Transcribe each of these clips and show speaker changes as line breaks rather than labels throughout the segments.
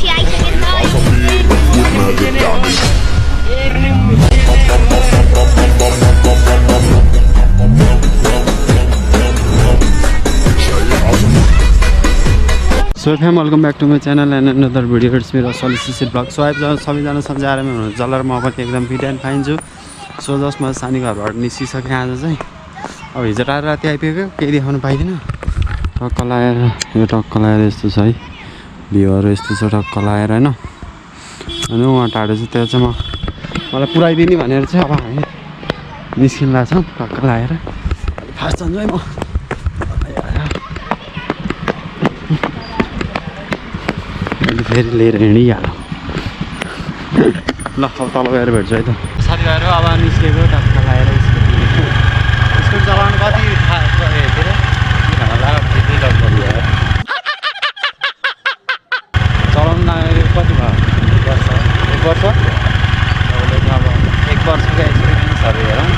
So fam welcome back to my channel and another video it's मेरो solicited blog. So सबैजना सन्चै आरामै हुनुहुन्छ जसलाई म पनि एकदम फिट एन्ड फाइन छु। सो जस्ट म सानी घरबाट निस्किसकेँ आज चाहिँ। अब हिजो राति आइपुग्यो केही देखाउनु पाइँदैन। टक्क लगाएर यो टक्क लगाएर यस्तो छ है, भ्यूहरू यस्तो छ टक्क लगाएर होइन। अनि उहाँ टाढो छ त्यो चाहिँ मलाई पुऱ्याइदिने भनेर चाहिँ अब हामी निस्किन लाग्छौँ टक्क लगाएर। फास्ट जान्छु है म। फेरि लिएर हिँडिहाल्यो ल। अब तल गएर भेट्छु है त साथीभाइहरू। अब निस्केको टक्क लगाएर स्कुटी चलाउनु कति चलाउनु लाग्यो कति भयो? 1 वर्ष। अब 1 वर्षको एक्सपिरियन्सहरू हेरौँ।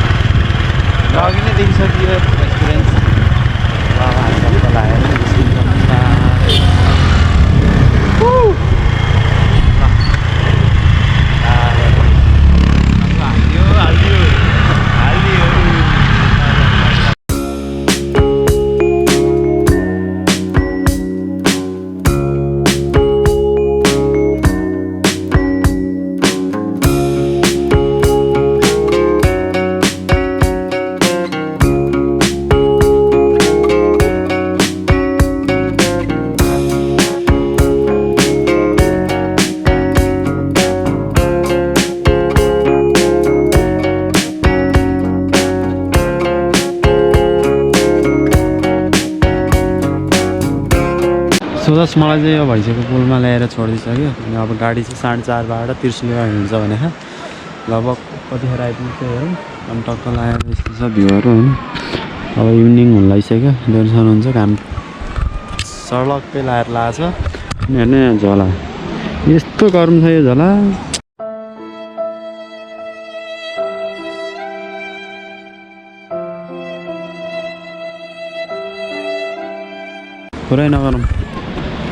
अघि नै देखिसकियो एक्सपिरियन्स। अब हामी टक्क लगाएर निस्किन्छौँ। सो जस्ट मलाई चाहिँ यो भइसक्यो पुलमा ल्याएर छोडिदिइसक्यो। अनि अब गाडी चाहिँ 4:30 बाट त्रिशुलीमा हिँड्छ भने लगभग कतिखेर आइपुग्छ हेरौँ। अनि टक्क लगाएर यस्तो छ भ्यूहरू होइन। अब इभिनिङ हुन लागिसक्यो, दर्शन हुन्छ। घाम सडक्कै लगाएर लाछ। हेर्नु यहाँ झोला यस्तो गरम छ यो झोला। पुरै नगरौँ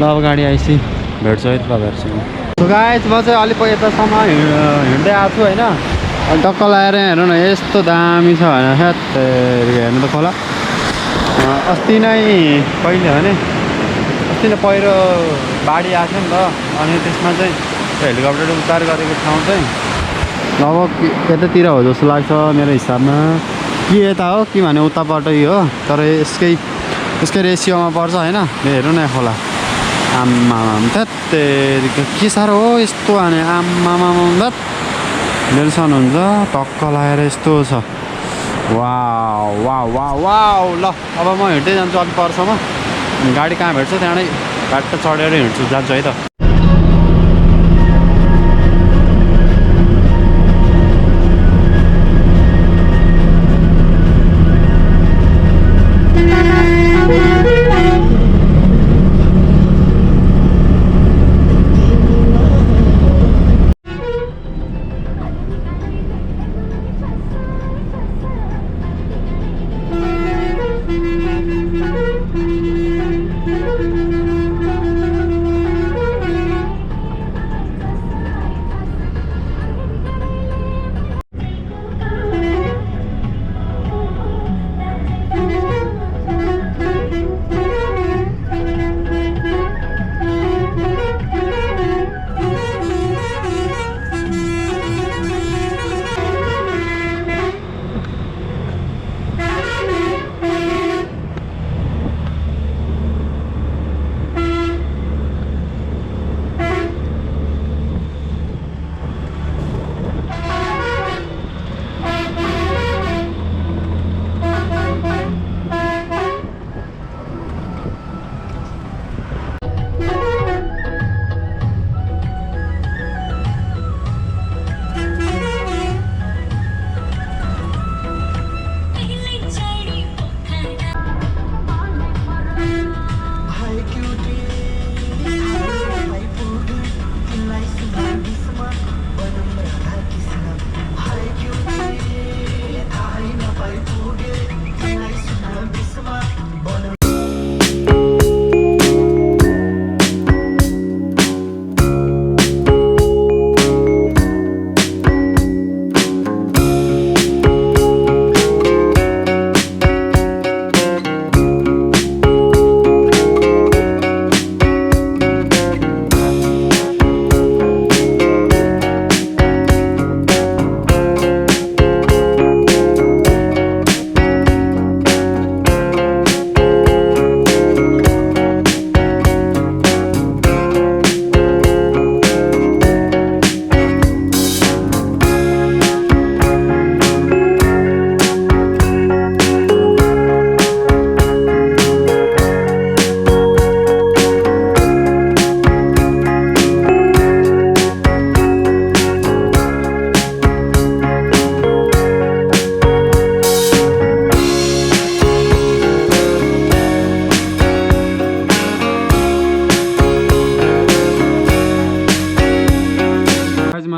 ल। अब गाडी आइसि भेट्छु है तपाईँहरूसँग। सो गाइस म चाहिँ अलिक यतासम्म हिँड्दै आएको छु होइन। अनि टक्क लगाएर हेर्नु न यस्तो दामी छ होइन। हेर्नु त खोला। अस्ति नै कहिले भने अस्ति नै पहिरो बाढी आएको थियो नि त। अनि त्यसमा चाहिँ हेलिकप्टर उद्धार गरेको ठाउँ चाहिँ लगभग यतातिर हो जस्तो लाग्छ मेरो हिसाबमा। कि यता हो कि भने उताबाटै हो, तर यसकै रेसियोमा पर्छ होइन। हेर्नु न खोला। आम्माम त्यत्तेरिको के साह्रो हो यस्तो भने। आम्माम धत दर्शन हुन्छ टक्क लगाएर यस्तो छ। Wow wow wow wow. ल अब म हिँड्दै जान्छु अलिक परसम्म। गाडी कहाँ भेट्छ त्यहाँबाट बाटो चढेर हिँड्छु जान्छु है त।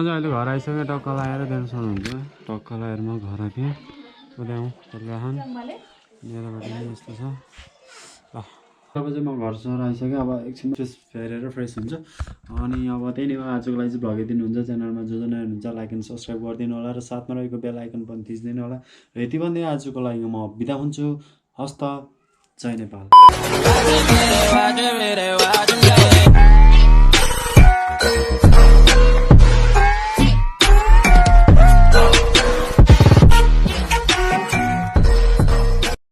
चाहिँ अहिले घर आइसक्यो टक्क लगाएर देख्न सक्नुहुन्छ टक्क लगाएर म घर आएँ उदाउँ तेलखान यताबाट पनि यस्तो छ ल अब चाहिँ म घर सर आइसकेँ अब एकछिन फेरेर फ्रेस हुन्छ अनि अब त्यही नै हो आजको लागि चाहिँ भ्लग यति हुन्छ च्यानलमा जो जो नयाँ हुनुहुन्छ लाइक एन्ड सब्सक्राइब गरिदिनु होला र साथमा रहेको बेल आइकन पनि थिचिदिनु होला र यति भन्दै आजको लागि म बिदा हुन्छु हस्त जय नेपाल